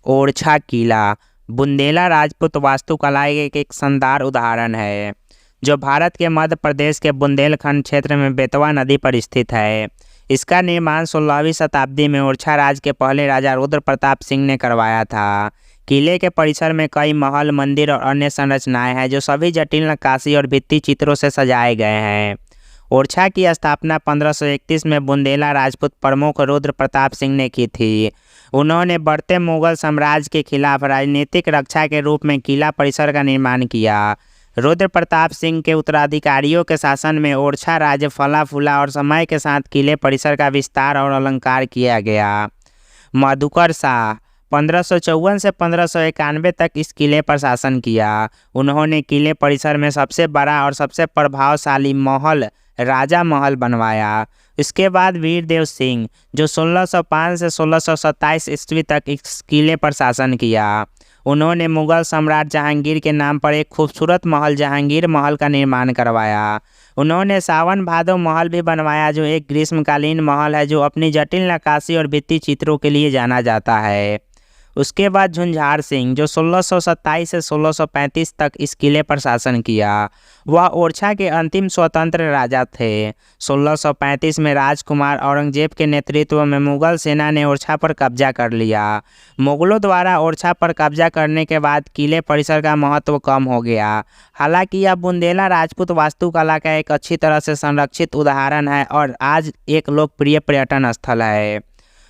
ओरछा किला बुंदेला राजपूत वास्तुकला के एक शानदार उदाहरण है, जो भारत के मध्य प्रदेश के बुंदेलखंड क्षेत्र में बेतवा नदी पर स्थित है। इसका निर्माण 16वीं शताब्दी में ओरछा राज्य के पहले राजा रुद्र प्रताप सिंह ने करवाया था। किले के परिसर में कई महल, मंदिर और अन्य संरचनाएं हैं, जो सभी जटिल नक्काशी और भित्ति चित्रों से सजाए गए हैं। ओरछा की स्थापना 1531 में बुंदेला राजपूत प्रमुख रुद्र प्रताप सिंह ने की थी। उन्होंने बढ़ते मुगल साम्राज्य के खिलाफ राजनीतिक रक्षा के रूप में किला परिसर का निर्माण किया। रुद्र प्रताप सिंह के उत्तराधिकारियों के शासन में ओरछा राज्य फला फूला और समय के साथ किले परिसर का विस्तार और अलंकार किया गया। मधुकर शाह 1554 से 1591 तक इस किले पर शासन किया। उन्होंने किले परिसर में सबसे बड़ा और सबसे प्रभावशाली महल राजा महल बनवाया। इसके बाद वीरदेव सिंह, जो 1605 से 1627 ईस्वी तक इस किले पर शासन किया, उन्होंने मुगल सम्राट जहांगीर के नाम पर एक खूबसूरत महल जहांगीर महल का निर्माण करवाया। उन्होंने सावन भादो महल भी बनवाया, जो एक ग्रीष्मकालीन महल है जो अपनी जटिल नक्काशी और भित्ति चित्रों के लिए जाना जाता है। उसके बाद झुंझार सिंह, जो 1627 से 1635 तक इस किले पर शासन किया, वह ओरछा के अंतिम स्वतंत्र राजा थे। 1635 में राजकुमार औरंगजेब के नेतृत्व में मुगल सेना ने ओरछा पर कब्जा कर लिया। मुगलों द्वारा ओरछा पर कब्जा करने के बाद किले परिसर का महत्व कम हो गया। हालांकि यह बुंदेला राजपूत वास्तुकला का एक अच्छी तरह से संरक्षित उदाहरण है और आज एक लोकप्रिय पर्यटन स्थल है।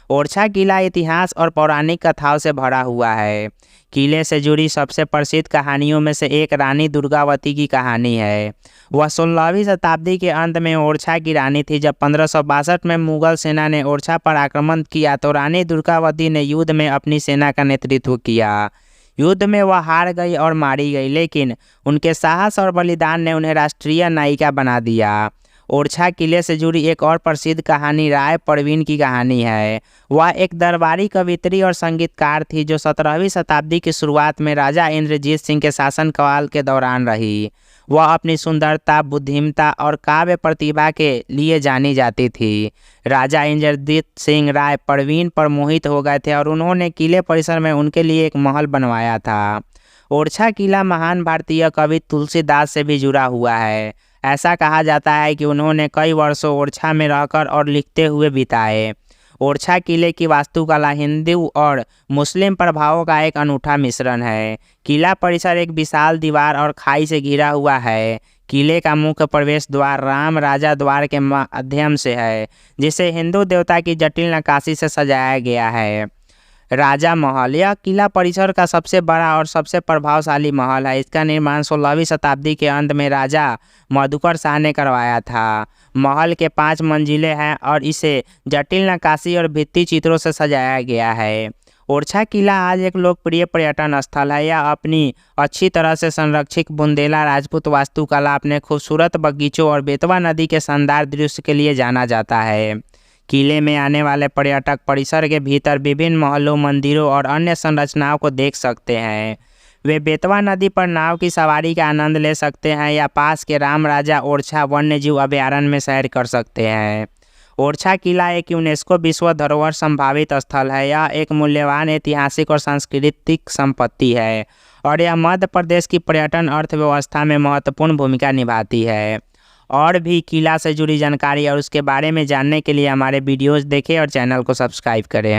ओरछा किला इतिहास और पौराणिक कथाओं से भरा हुआ है। किले से जुड़ी सबसे प्रसिद्ध कहानियों में से एक रानी दुर्गावती की कहानी है। वह 16वीं शताब्दी के अंत में ओरछा की रानी थी। जब 1562 में मुगल सेना ने ओरछा पर आक्रमण किया तो रानी दुर्गावती ने युद्ध में अपनी सेना का नेतृत्व किया। युद्ध में वह हार गई और मारी गई, लेकिन उनके साहस और बलिदान ने उन्हें राष्ट्रीय नायिका बना दिया। ओरछा किले से जुड़ी एक और प्रसिद्ध कहानी राय परवीन की कहानी है। वह एक दरबारी कवियत्री और संगीतकार थी, जो 17वीं शताब्दी की शुरुआत में राजा इंद्रजीत सिंह के शासनकाल के दौरान रही। वह अपनी सुंदरता, बुद्धिमत्ता और काव्य प्रतिभा के लिए जानी जाती थी। राजा इंद्रजीत सिंह राय परवीन पर मोहित हो गए थे और उन्होंने किले परिसर में उनके लिए एक महल बनवाया था। ओरछा किला महान भारतीय कवि तुलसीदास से भी जुड़ा हुआ है। ऐसा कहा जाता है कि उन्होंने कई वर्षों ओरछा में रहकर और लिखते हुए बिताए। ओरछा किले की वास्तुकला हिंदू और मुस्लिम प्रभावों का एक अनूठा मिश्रण है। किला परिसर एक विशाल दीवार और खाई से घिरा हुआ है। किले का मुख्य प्रवेश द्वार राम राजा द्वार के माध्यम से है, जिसे हिंदू देवता की जटिल नक्काशी से सजाया गया है। राजा महल, यह किला परिसर का सबसे बड़ा और सबसे प्रभावशाली महल है। इसका निर्माण 16वीं शताब्दी के अंत में राजा मधुकर शाह ने करवाया था। महल के 5 मंजिलें हैं और इसे जटिल नक्काशी और भित्ति चित्रों से सजाया गया है। ओरछा किला आज एक लोकप्रिय पर्यटन स्थल है। यह अपनी अच्छी तरह से संरक्षित बुंदेला राजपूत वास्तुकला, अपने खूबसूरत बगीचों और बेतवा नदी के शानदार दृश्य के लिए जाना जाता है। किले में आने वाले पर्यटक परिसर के भीतर विभिन्न महलों, मंदिरों और अन्य संरचनाओं को देख सकते हैं। वे बेतवा नदी पर नाव की सवारी का आनंद ले सकते हैं या पास के राम राजा ओरछा वन्यजीव अभयारण्य में सैर कर सकते हैं। ओरछा किला एक यूनेस्को विश्व धरोहर संभावित स्थल है। यह एक मूल्यवान ऐतिहासिक और सांस्कृतिक संपत्ति है और यह मध्य प्रदेश की पर्यटन अर्थव्यवस्था में महत्वपूर्ण भूमिका निभाती है। और भी किला से जुड़ी जानकारी और उसके बारे में जानने के लिए हमारे वीडियोस देखें और चैनल को सब्सक्राइब करें।